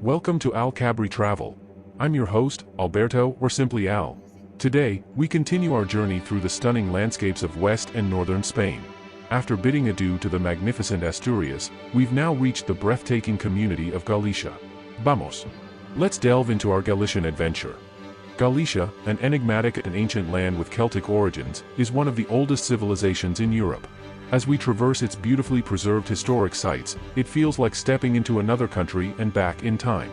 Welcome to AlCabri Travel. I'm your host, Alberto, or simply Al. Today, we continue our journey through the stunning landscapes of west and northern Spain. After bidding adieu to the magnificent Asturias, we've now reached the breathtaking community of Galicia. Vamos! Let's delve into our Galician adventure. Galicia, an enigmatic and ancient land with Celtic origins, is one of the oldest civilizations in Europe. As we traverse its beautifully preserved historic sites, it feels like stepping into another country and back in time.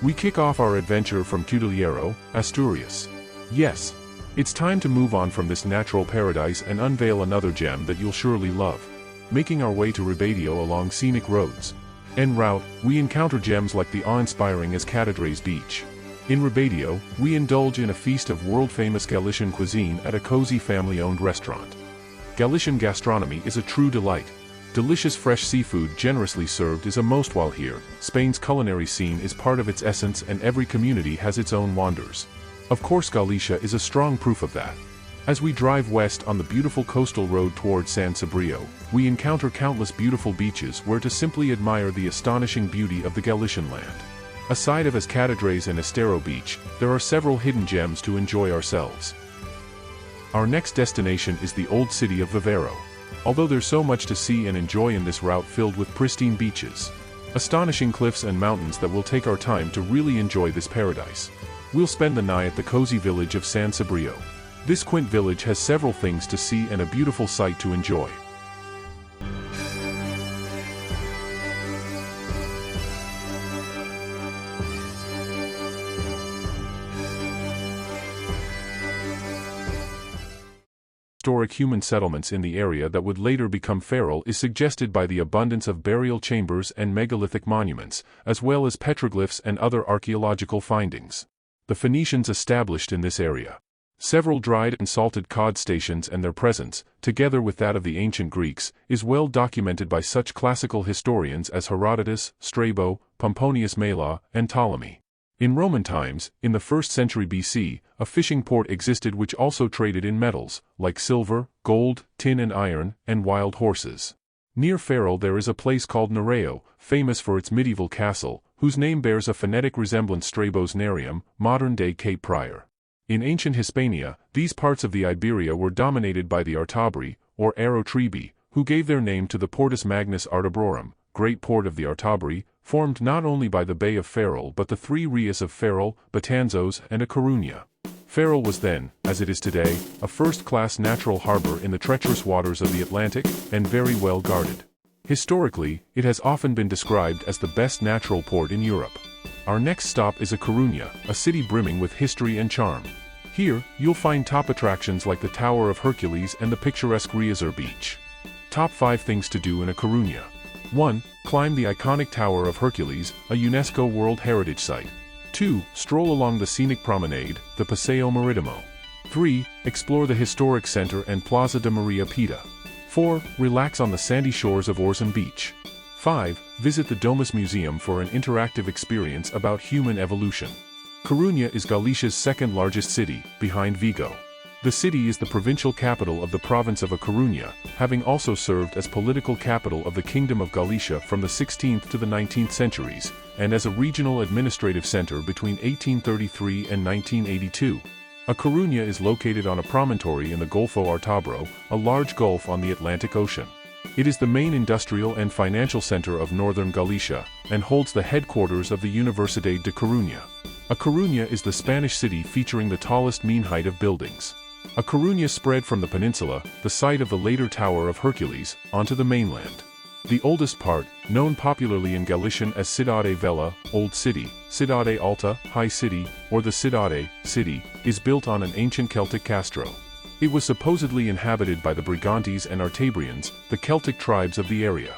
We kick off our adventure from Viveiro, Asturias. Yes, it's time to move on from this natural paradise and unveil another gem that you'll surely love. Making our way to Ribadeo along scenic roads. En route, we encounter gems like the awe-inspiring Ascadres beach. In Ribadeo, we indulge in a feast of world-famous Galician cuisine at a cozy family-owned restaurant. Galician gastronomy is a true delight. Delicious fresh seafood generously served is a must while here. Spain's culinary scene is part of its essence and every community has its own wonders. Of course, Galicia is a strong proof of that. As we drive west on the beautiful coastal road towards Cibreao, we encounter countless beautiful beaches where to simply admire the astonishing beauty of the Galician land. Aside of Ascadres and Estero Beach, there are several hidden gems to enjoy ourselves. Our next destination is the old city of Viveiro. Although there's so much to see and enjoy in this route filled with pristine beaches, astonishing cliffs and mountains that will take our time to really enjoy this paradise. We'll spend the night at the cozy village of San Cibreao. This quaint village has several things to see and a beautiful sight to enjoy. Historic human settlements in the area that would later become Ferrol is suggested by the abundance of burial chambers and megalithic monuments, as well as petroglyphs and other archaeological findings. The Phoenicians established in this area several dried and salted cod stations, and their presence, together with that of the ancient Greeks, is well documented by such classical historians as Herodotus, Strabo, Pomponius Mela, and Ptolemy. In Roman times, in the 1st century BC, a fishing port existed which also traded in metals, like silver, gold, tin and iron, and wild horses. Near Ferrol there is a place called Nereo, famous for its medieval castle, whose name bears a phonetic resemblance Strabo's Nerium, modern-day Cape Prior. In ancient Hispania, these parts of the Iberia were dominated by the AlCabri, or Aerotribi, who gave their name to the Portus Magnus Ardabrorum, Great Port of the AlCabri, formed not only by the Bay of Ferrol but the three rias of Ferrol, Betanzos, and a Coruña. Ferrol was then, as it is today, a first-class natural harbor in the treacherous waters of the Atlantic, and very well guarded. Historically, it has often been described as the best natural port in Europe. Our next stop is a Coruña, a city brimming with history and charm. Here, you'll find top attractions like the Tower of Hercules and the picturesque Riazor Beach. Top 5 things to do in a Coruña. 1. Climb the iconic Tower of Hercules, a UNESCO World Heritage Site. 2. Stroll along the scenic promenade, the Paseo Marítimo. 3. Explore the historic center and Plaza de Maria Pita. 4. Relax on the sandy shores of Ourense Beach. 5. Visit the Domus Museum for an interactive experience about human evolution. Coruña is Galicia's second largest city, behind Vigo. The city is the provincial capital of the province of A Coruña, having also served as political capital of the Kingdom of Galicia from the 16th to the 19th centuries, and as a regional administrative center between 1833 and 1982. A Coruña is located on a promontory in the Golfo Artabro, a large gulf on the Atlantic Ocean. It is the main industrial and financial center of northern Galicia, and holds the headquarters of the Universidad de Coruña. A Coruña is the Spanish city featuring the tallest mean height of buildings. A Coruña spread from the peninsula, the site of the later Tower of Hercules, onto the mainland. The oldest part, known popularly in Galician as Cidade Vella, Old City, Cidade Alta, High City, or the Cidade, City, is built on an ancient Celtic castro. It was supposedly inhabited by the Brigantes and Artabrians, the Celtic tribes of the area.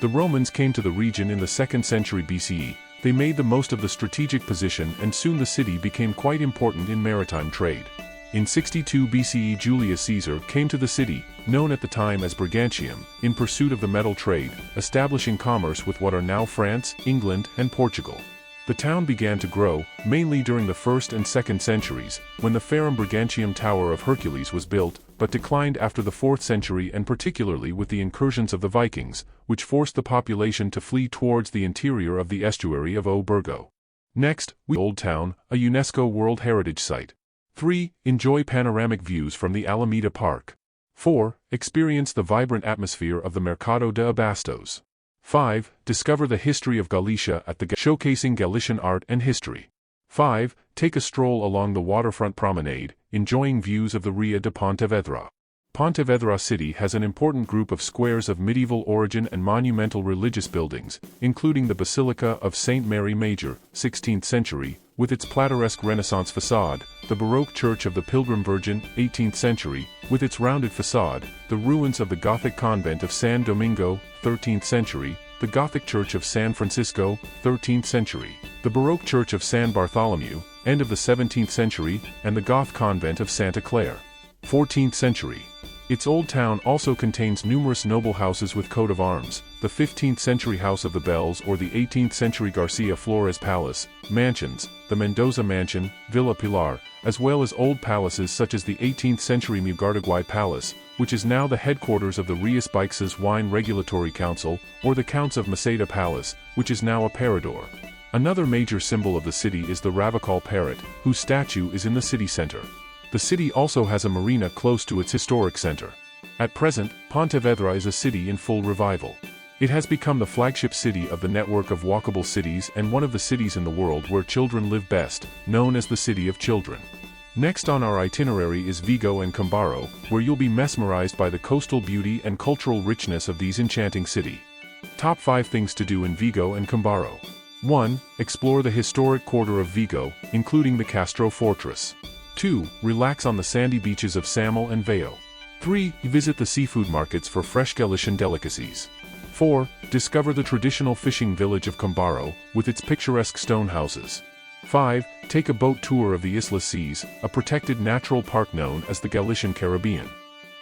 The Romans came to the region in the 2nd century BCE. They made the most of the strategic position and soon the city became quite important in maritime trade. In 62 BCE Julius Caesar came to the city, known at the time as Brigantium, in pursuit of the metal trade, establishing commerce with what are now France, England, and Portugal. The town began to grow, mainly during the 1st and 2nd centuries, when the Ferrum Brigantium Tower of Hercules was built, but declined after the 4th century and particularly with the incursions of the Vikings, which forced the population to flee towards the interior of the estuary of O Burgo. Next, Old Town, a UNESCO World Heritage Site. 3. Enjoy panoramic views from the Alameda Park. 4. Experience the vibrant atmosphere of the Mercado de Abastos. 5. Discover the history of Galicia at the showcasing Galician art and history. 5. Take a stroll along the waterfront promenade, enjoying views of the Ria de Pontevedra. Pontevedra city has an important group of squares of medieval origin and monumental religious buildings, including the Basilica of Saint Mary Major, 16th century, with its plateresque Renaissance facade, the Baroque Church of the Pilgrim Virgin, 18th century, with its rounded facade, the ruins of the Gothic convent of San Domingo, 13th century, the Gothic Church of San Francisco, 13th century, the Baroque Church of San Bartholomew, end of the 17th century, and the Goth convent of Santa Clare, 14th century. Its old town also contains numerous noble houses with coat of arms, the 15th century House of the Bells or the 18th century Garcia Flores Palace, mansions, the Mendoza Mansion, Villa Pilar, as well as old palaces such as the 18th century Mugardaguay Palace, which is now the headquarters of the Rías Baixas Wine Regulatory Council, or the Counts of Maceda Palace, which is now a parador. Another major symbol of the city is the Ravachol parrot, whose statue is in the city center. The city also has a marina close to its historic center. At present, Pontevedra is a city in full revival. It has become the flagship city of the network of walkable cities and one of the cities in the world where children live best, known as the City of Children. Next on our itinerary is Vigo and Cambaro, where you'll be mesmerized by the coastal beauty and cultural richness of these enchanting city. Top 5 things to do in Vigo and Cambaro. 1. Explore the historic quarter of Vigo, including the Castro Fortress. 2. Relax on the sandy beaches of Samil and Veio. 3. Visit the seafood markets for fresh Galician delicacies. 4. Discover the traditional fishing village of Cambaro, with its picturesque stone houses. 5. Take a boat tour of the Isla Seas, a protected natural park known as the Galician Caribbean.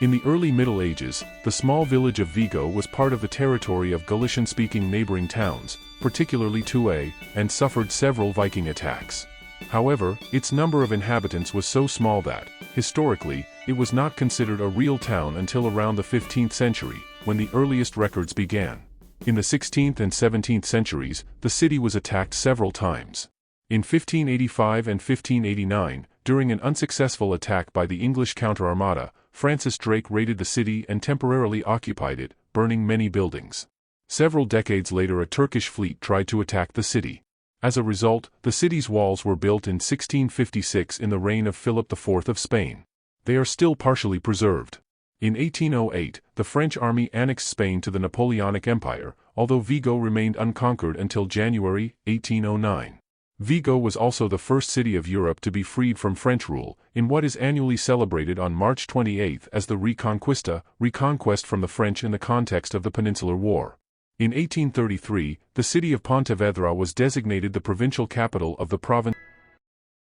In the early Middle Ages, the small village of Vigo was part of the territory of Galician-speaking neighboring towns, particularly Tué, and suffered several Viking attacks. However, its number of inhabitants was so small that, historically, it was not considered a real town until around the 15th century, when the earliest records began. In the 16th and 17th centuries, the city was attacked several times. In 1585 and 1589, during an unsuccessful attack by the English counter-armada, Francis Drake raided the city and temporarily occupied it, burning many buildings. Several decades later a Turkish fleet tried to attack the city. As a result, the city's walls were built in 1656 in the reign of Philip IV of Spain. They are still partially preserved. In 1808, the French army annexed Spain to the Napoleonic Empire, although Vigo remained unconquered until January 1809. Vigo was also the first city of Europe to be freed from French rule, in what is annually celebrated on March 28 as the Reconquista, reconquest from the French in the context of the Peninsular War. In 1833, the city of Pontevedra was designated the provincial capital of the province.